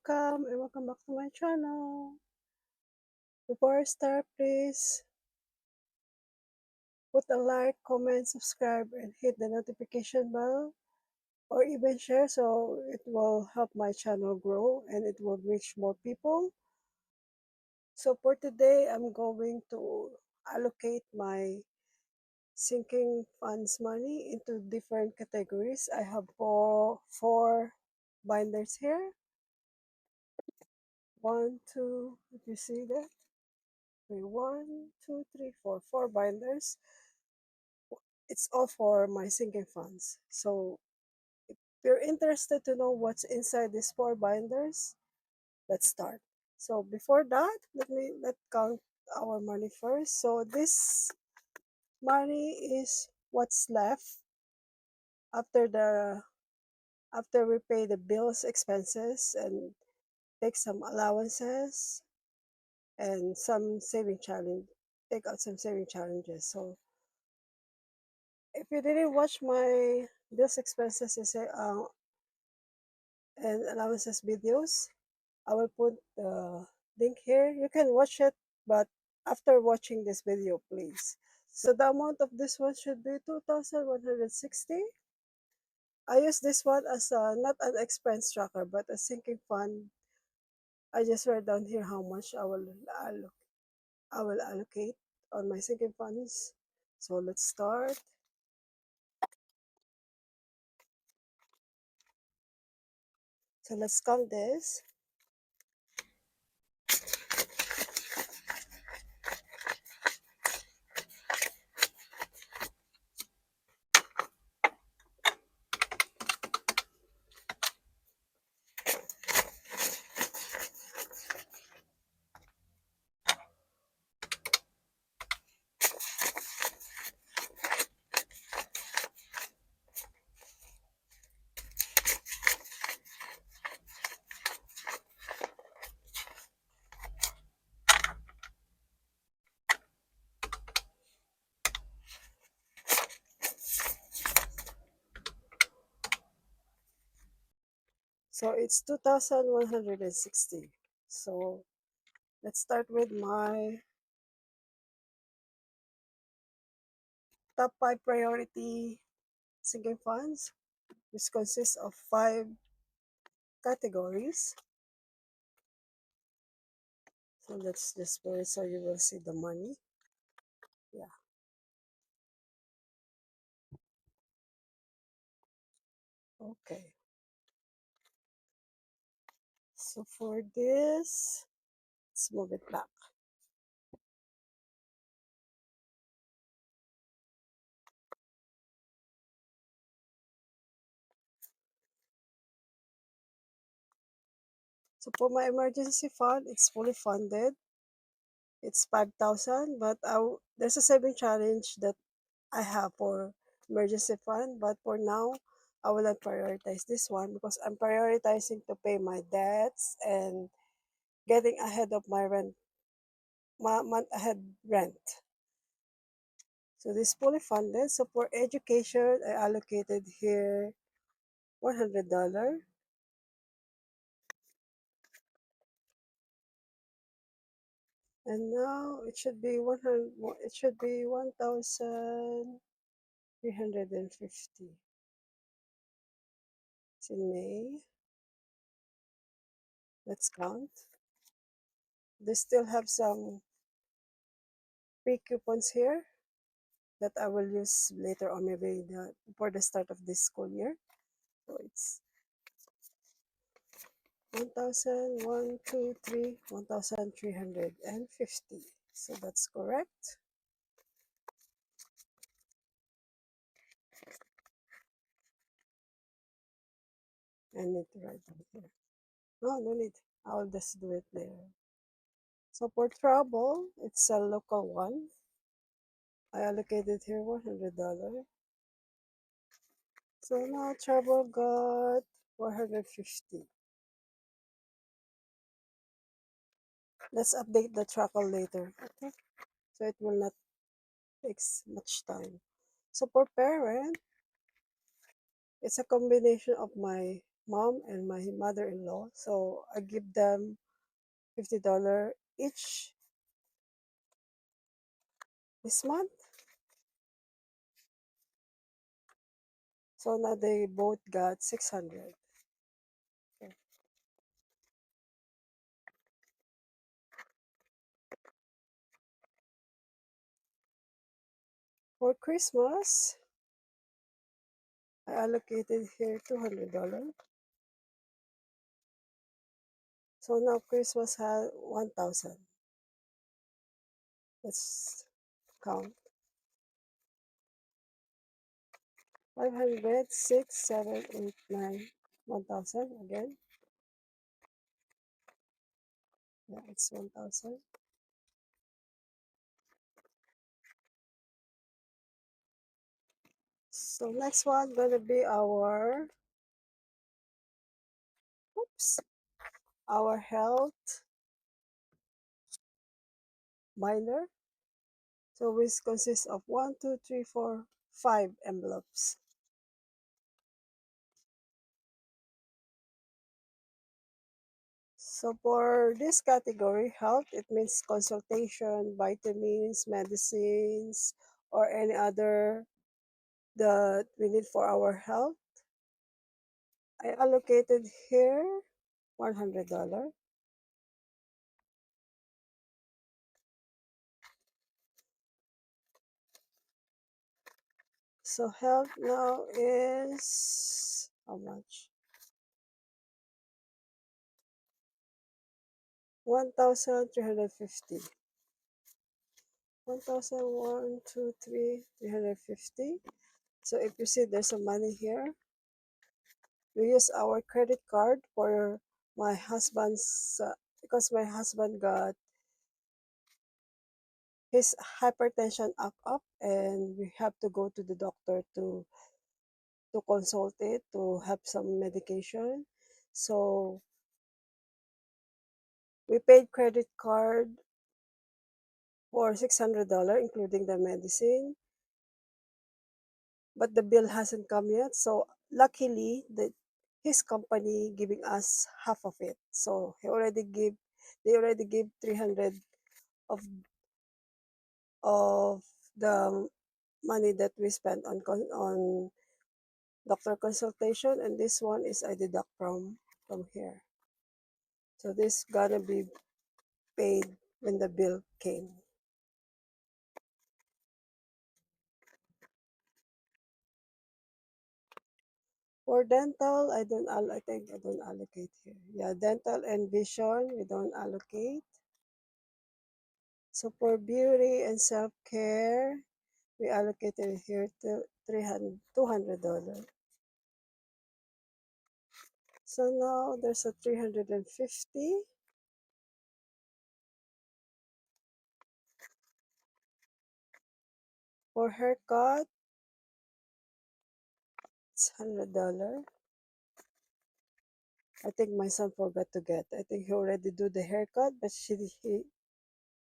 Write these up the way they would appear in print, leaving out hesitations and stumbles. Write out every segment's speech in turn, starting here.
welcome and welcome back to my channel. Before I start, please put a like, comment, subscribe, and hit the notification bell or even share so it will help my channel grow and it will reach more people. So for today, I'm going to allocate my sinking funds money into different categories. I have four binders here. One, two, if you see that. Okay, one, two, three, four binders. It's all for my sinking funds. So if you're interested to know what's inside these four binders, let's start. So before that, let's count our money first. So this money is what's left after the after we pay the bills, expenses, and take some allowances and some saving challenge. Take out some saving challenges. So if you didn't watch my bills, expenses, and allowances videos, I will put the link here. You can watch it, but after watching this video, please. So the amount of this one should be 2,160. I use this one as not an expense tracker, but a sinking fund. I just write down here how much I will allocate on my sinking funds. So let's start. So let's count this. So it's 2,160. So let's start with my top 5 priority sinking funds, which consists of 5 categories. So let's just put it so you will see the money. Yeah. Okay. So for this, let's move it back. So for my emergency fund, it's fully funded. It's 5,000, but there's a saving challenge that I have for emergency fund, but for now, I will not prioritize this one because I'm prioritizing to pay my debts and getting ahead of my rent, my month ahead rent. So this fully funded. So for education, I allocated here $100. And now it should be 100, it should be 1,350. It's in May. Let's count. They still have some free coupons here that I will use later on, maybe for the start of this school year. So it's 1,000, 1, 2, 3, 1,350. So that's correct. I need to write down here. No, no need. I'll just do it later. So for travel, it's a local one. I allocated here $100. So now travel got 450. Let's update the travel later. Okay. So it will not take much time. So for parent, it's a combination of my mom and my mother-in-law. So I give them $50 each this month. So now they both got 600. Okay. For Christmas, I allocated here $200. So now Christmas has 1,000. Let's count. 500, 6, 7, 8, 9, 1,000 again. Yeah, it's 1,000. So next one gonna be oops, our health binder. So which consists of 1, 2, 3, 4, 5 envelopes. So for this category, health, it means consultation, vitamins, medicines, or any other that we need for our health. I allocated here $100. So health now is how much? 1,350. 350. So if you see there's some money here, we use our credit card for my husband's because my husband got his hypertension act up and we have to go to the doctor to consult it to have some medication. So we paid credit card for $600 including the medicine, but the bill hasn't come yet. So luckily his company giving us half of it. So they already gave 300 of of the money that we spent on doctor consultation, and this one is I deduct from here. So this gonna be paid when the bill came. For dental, I think I don't allocate here. Yeah, dental and vision, we don't allocate. So for beauty and self-care, we allocated here to $200. So now there's a 350. For haircut, it's $100. I think my son forgot to get. I think he already do the haircut, but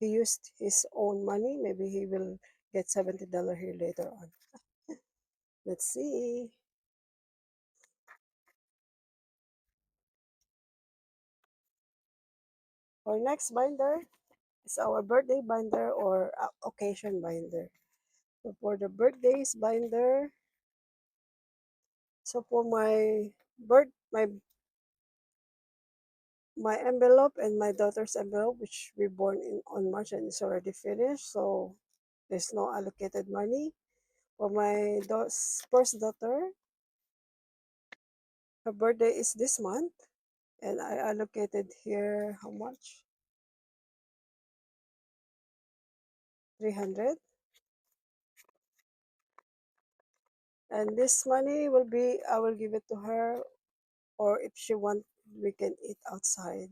he used his own money. Maybe he will get $70 here later on. Let's see. Our next binder is our birthday binder or occasion binder. So for the birthdays binder, so for birth my envelope and my daughter's envelope, which we born in on March and is already finished, so there's no allocated money. For my first daughter, her birthday is this month, and I allocated here how much? 300. And this money will be, I will give it to her, or if she want, we can eat outside.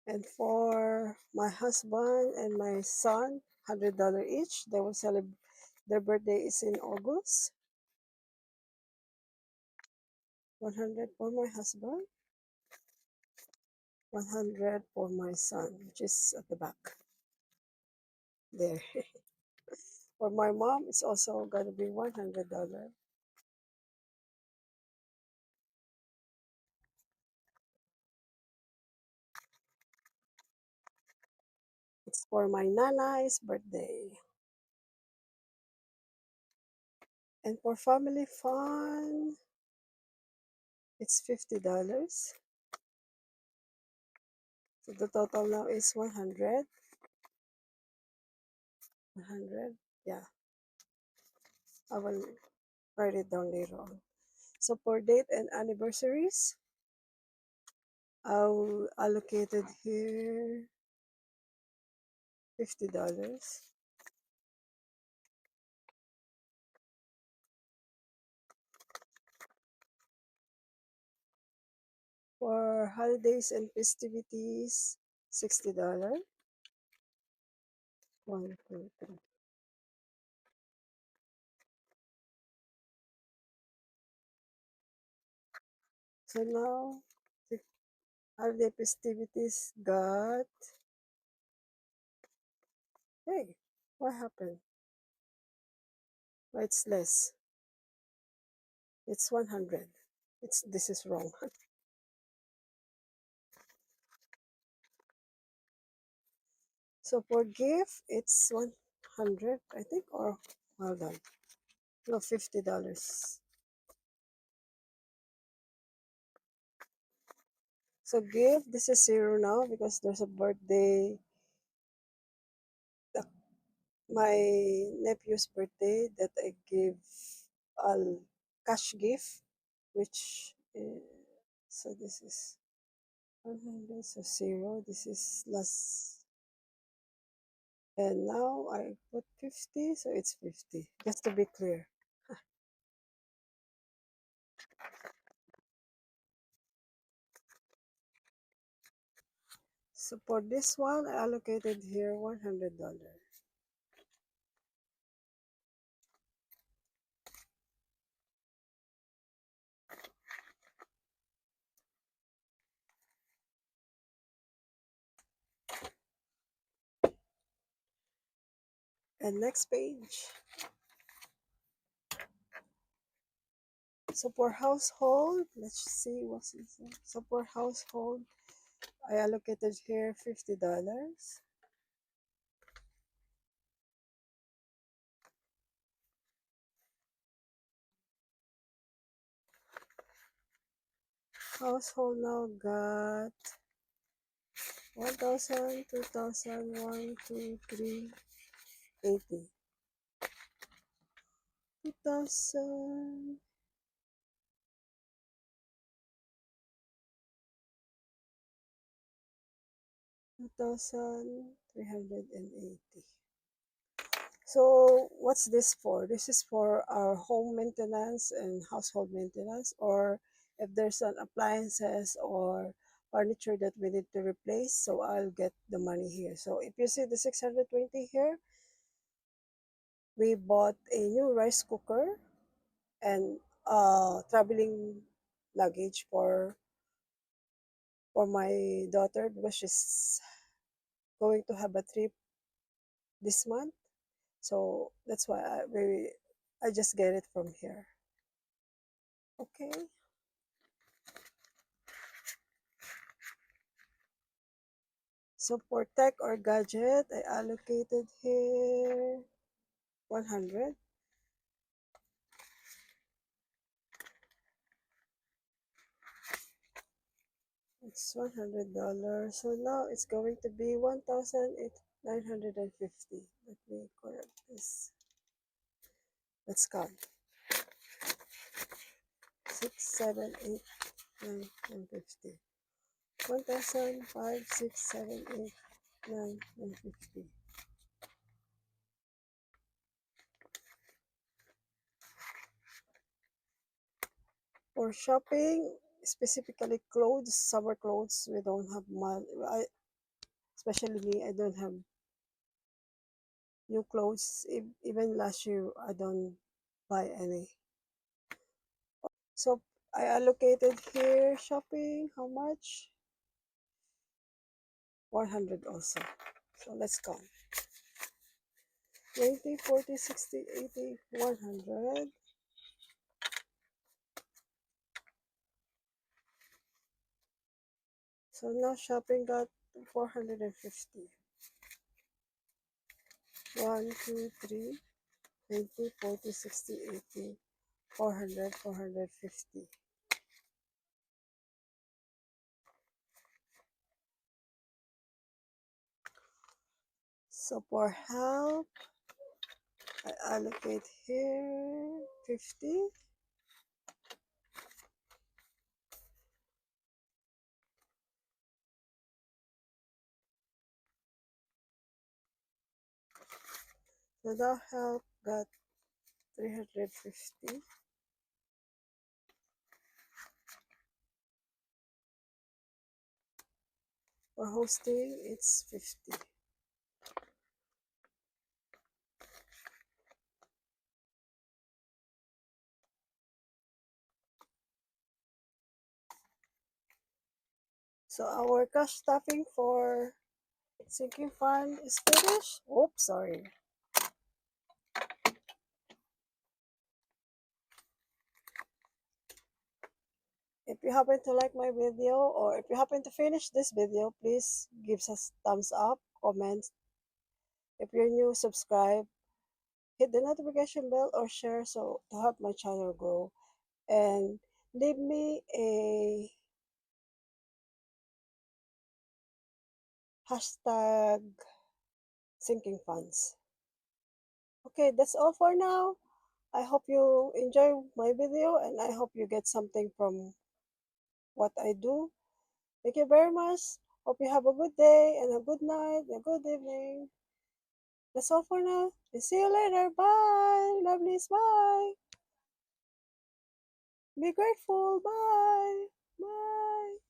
And for my husband and my son, $100 each. They will celebrate. Their birthday is in August. 100 for my husband, 100 for my son, which is at the back there. For my mom, it's also gonna be $100. It's for my nana's birthday. And for family fun, it's $50. So the total now is 100. 100. Yeah, I will write it down later on. So for date and anniversaries, I'll allocate it here $50. 'For holidays and festivities, $60. One, two, three. So now the holiday festivities got, hey, what happened? Why it's less? It's 100. This is wrong. So for gift, it's 100, I think, or hold on. No, $50. So gift, this is zero now because there's a birthday, uh, my nephew's birthday that I gave a cash gift, which so this is 100, so zero. This is last, and now I put 50, so it's 50. Just to be clear. So for this one, I allocated here $100. And next page. So for household, let's see what's inside. So for household, I allocated here $50. Household now got 1,000, 2,000, 1, 2, 3, 80. 2,000, 2,380. So what's this for? This is for our home maintenance and household maintenance, or if there's an appliances or furniture that we need to replace, so I'll get the money here. So if you see the 620 here, we bought a new rice cooker and traveling luggage for my daughter because she's going to have a trip this month. So that's why I just get it from here. Okay. So for tech or gadget, I allocated here 100. It's $100. So now it's going to be 1,950. Let me correct this. Let's count. 6, 7, 8, 9, 10, 50. 1,000, 5, 6, 7, 8, 9, and 50. For shopping, specifically clothes, summer clothes, we don't have money. Especially me, I don't have new clothes. Even last year, I don't buy any. So I allocated here shopping. How much? 100 also. So let's count. 20, 40, 60, 80, 100. So now shopping got 450. 1, 2, 3, 20, 40, 60, 80, 400, 450. So for help, I allocate here 50. So that help got 350. For hosting, it's 50. So our cash stuffing for sinking fund is finished. Oops, sorry. If you happen to like my video or if you happen to finish this video, please give us thumbs up, comment. If you're new, subscribe, hit the notification bell or share so to help my channel grow. And leave me a hashtag sinking funds. Okay, that's all for now. I hope you enjoy my video and I hope you get something from what I do. Thank you very much. Hope you have a good day and a good night and a good evening. That's all for now. And see you later. Bye. Lovelies. Bye. Be grateful. Bye. Bye.